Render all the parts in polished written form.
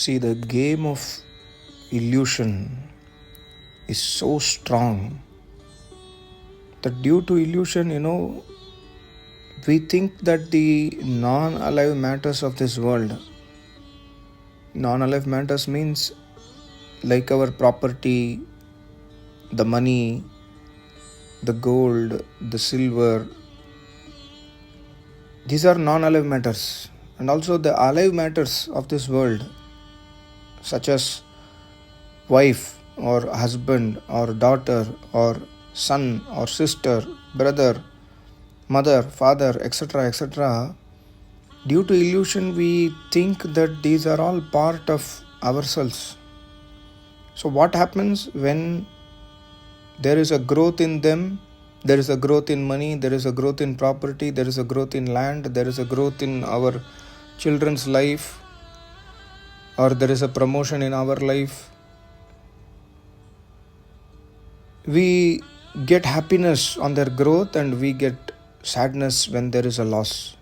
See, the game of illusion is so strong that due to illusion, we think that the non-alive matters of this world, non-alive matters means like our property, the money, the gold, the silver, these are non-alive matters. And also the alive matters of this world, such as wife or husband or daughter or son or sister, brother, mother, father, etc. Due to illusion, we think that these are all part of ourselves. So what happens when there is a growth in them? There is a growth in money, there is a growth in property, there is a growth in land, there is a growth in our children's life, or there is a promotion in our life. We get happiness on their growth and we get sadness when there is a loss.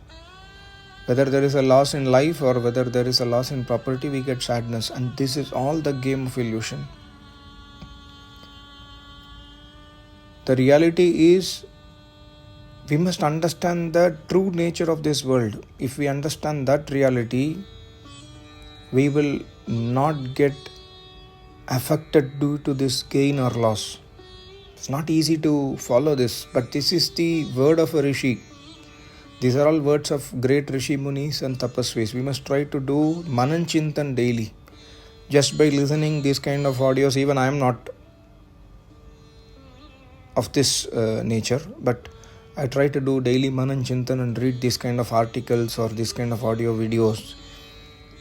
Whether there is a loss in life or whether there is a loss in property, we get sadness. And this is all the game of illusion. The reality is, we must understand the true nature of this world. If we understand that reality, we will not get affected due to this gain or loss. It's not easy to follow this, but this is the word of a rishi. These are all words of great rishi munis and tapasvis. We must try to do manan chintan daily. Just by listening these kind of audios, even I am not of this nature, but I try to do daily manan chintan and read these kind of articles or this kind of audio videos.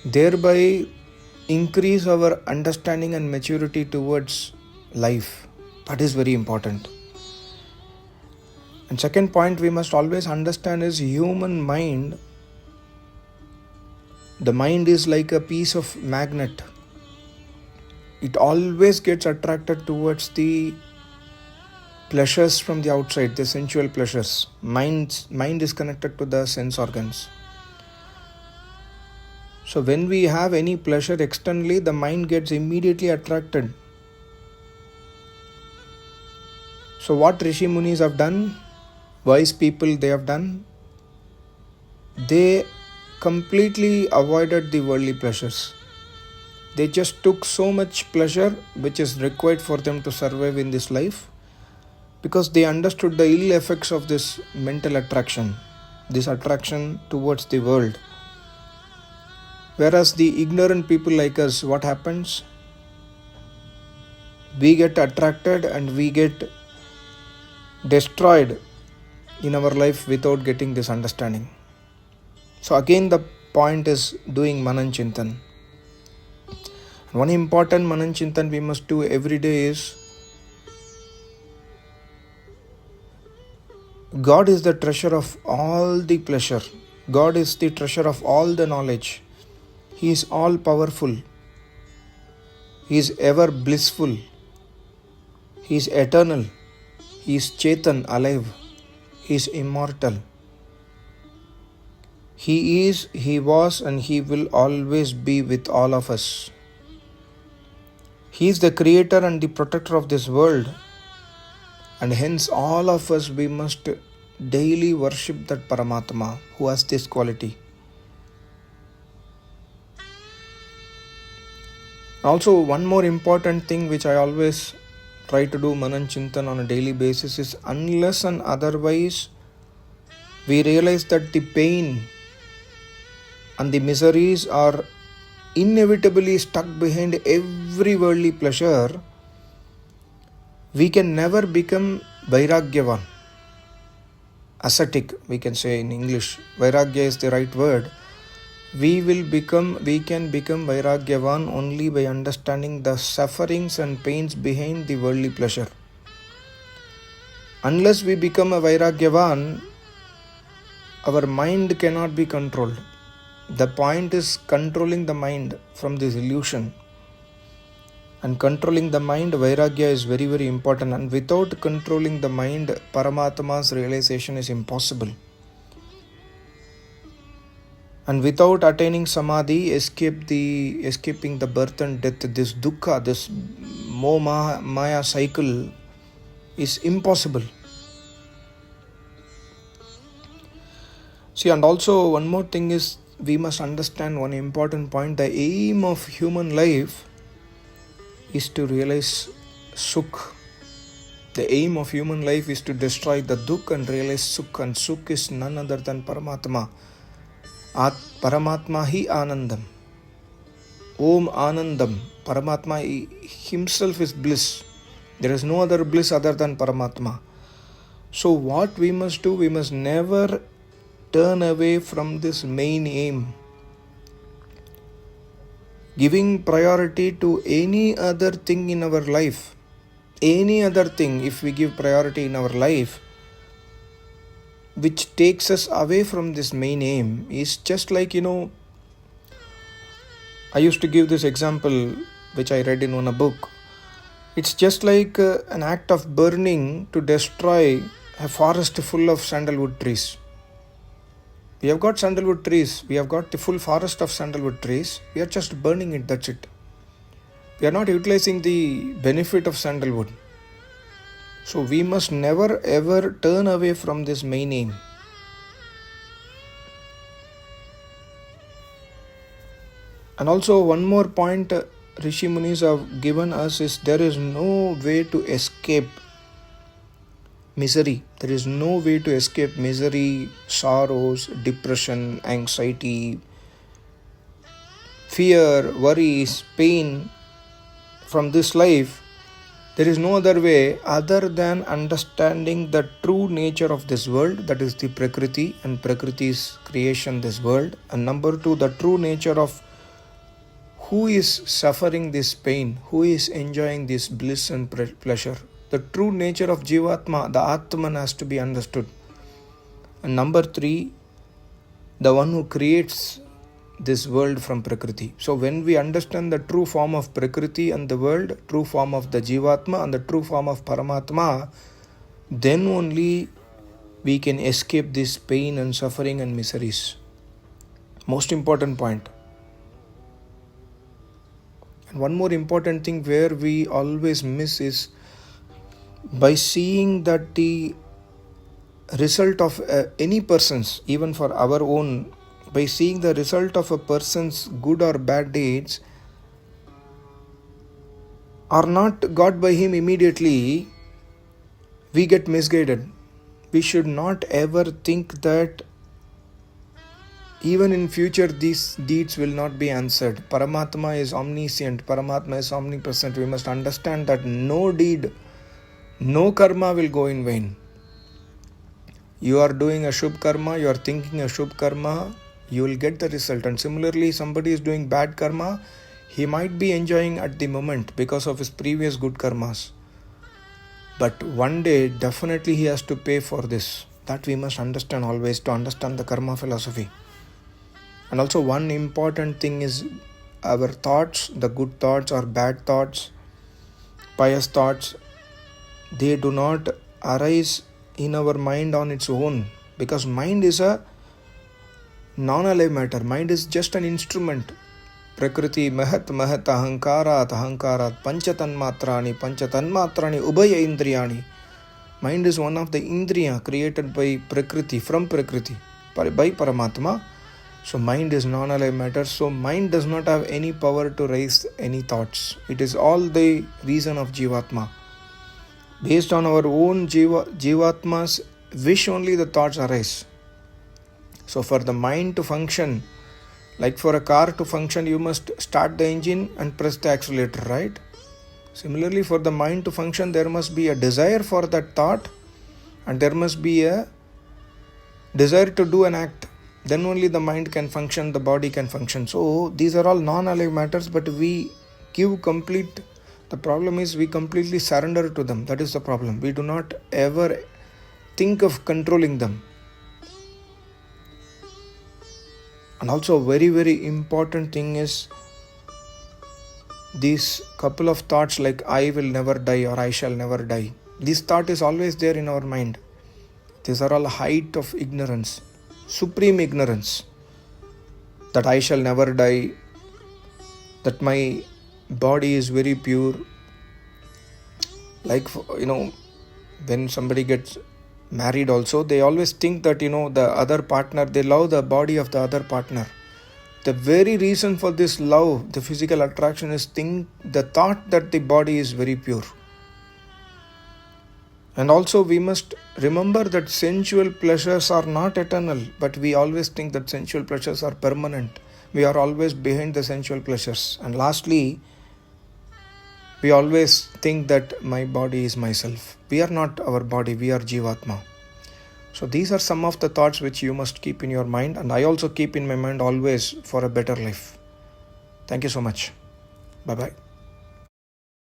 Thereby increase our understanding and maturity towards life. That is very important. And second point we must always understand is human mind. The mind is like a piece of magnet. It always gets attracted towards the pleasures from the outside, the sensual pleasures. Mind is connected to the sense organs. So when we have any pleasure externally, the mind gets immediately attracted. So what Rishi Munis have done, wise people they have done, they completely avoided the worldly pleasures. They just took so much pleasure which is required for them to survive in this life, because they understood the ill effects of this mental attraction, this attraction towards the world. Whereas the ignorant people like us, what happens? We get attracted and we get destroyed in our life without getting this understanding. So again the point is doing manan chintan. One important manan chintan we must do every day is, God is the treasure of all the pleasure. God is the treasure of all the knowledge. He is all powerful. He is ever blissful. He is eternal. He is Chetan, alive. He is immortal. He is, He was, and He will always be with all of us. He is the creator and the protector of this world. And hence all of us, we must daily worship that Paramatma who has this quality. Also, one more important thing which I always try to do manan chintan on a daily basis is, unless and otherwise we realize that the pain and the miseries are inevitably stuck behind every worldly pleasure, we can never become vairagyavan, ascetic, we can say in English. Vairagya is the right word. We can become vairagyavan only by understanding the sufferings and pains behind the worldly pleasure. Unless we become a vairagyavan, our mind cannot be controlled. The point is controlling the mind from this illusion. And controlling the mind, vairagya is very, very important. And without controlling the mind, Paramatma's realization is impossible. And without attaining samadhi, escaping the birth and death, this dukkha, this maya cycle is impossible. See, and also one more thing is, we must understand one important point. The aim of human life is to realize sukh. The aim of human life is to destroy the dukh and realize sukh. And sukh is none other than Paramatma. Paramatma hi Anandam. Om Anandam. Paramatma himself is bliss. There is no other bliss other than Paramatma. So what we must do, we must never turn away from this main aim. Giving priority to any other thing in our life, any other thing, if we give priority in our life, which takes us away from this main aim, is just like, I used to give this example which I read in one book. It's just like an act of burning to destroy a forest full of sandalwood trees. We have got sandalwood trees, we have got the full forest of sandalwood trees, we are just burning it, that's it. We are not utilizing the benefit of sandalwood. So we must never ever turn away from this main aim. And also one more point Rishi Munis have given us is, there is no way to escape misery. There is no way to escape misery, sorrows, depression, anxiety, fear, worries, pain from this life. There is no other way other than understanding the true nature of this world, that is the Prakriti, and Prakriti's creation, this world. And number two, the true nature of who is suffering this pain, who is enjoying this bliss and pleasure. The true nature of Jivatma, the Atman, has to be understood. And number three, the one who creates this world from Prakriti. So when we understand the true form of Prakriti and the world, true form of the Jivatma and the true form of Paramatma, then only we can escape this pain and suffering and miseries. Most important point. And one more important thing where we always miss is, by seeing that the result of any person's, even for our own, by seeing the result of a person's good or bad deeds are not got by him immediately, we get misguided. We should not ever think that even in future these deeds will not be answered. Paramatma is omniscient, Paramatma is omnipresent. We must understand that no deed, no karma will go in vain. You are doing a Shubh karma, you are thinking a Shubh karma, you will get the result. And similarly, somebody is doing bad karma, he might be enjoying at the moment because of his previous good karmas. But one day, definitely he has to pay for this. That we must understand always, to understand the karma philosophy. And also one important thing is our thoughts, the good thoughts or bad thoughts, pious thoughts, they do not arise in our mind on its own, because mind is a non-alive matter. Mind is just an instrument. Prakriti mahat ahankarat panchatanmatrani ubhaya indriyani. Mind is one of the indriya created by Prakriti, from Prakriti, by Paramatma. So mind is non-alive matter. So mind does not have any power to raise any thoughts. It is all the reason of Jivatma. Based on our own Jivatma's wish only the thoughts arise. So for the mind to function, like for a car to function, you must start the engine and press the accelerator, right? Similarly, for the mind to function, there must be a desire for that thought, and there must be a desire to do an act. Then only the mind can function, the body can function. So these are all non-alive matters, but we give complete. The problem is we completely surrender to them. That is the problem. We do not ever think of controlling them. And also a very, very important thing is these couple of thoughts like I will never die or I shall never die. This thought is always there in our mind. These are all height of ignorance, supreme ignorance. that I shall never die, that my body is very pure. Like, when somebody gets married also, they always think that, the other partner, they love the body of the other partner. The very reason for this love, the physical attraction, is the thought that the body is very pure. And also we must remember that sensual pleasures are not eternal, but we always think that sensual pleasures are permanent. We are always behind the sensual pleasures. And lastly, we always think that my body is myself. We are not our body, we are Jivatma. So these are some of the thoughts which you must keep in your mind, and I also keep in my mind always for a better life. Thank you so much. Bye-bye.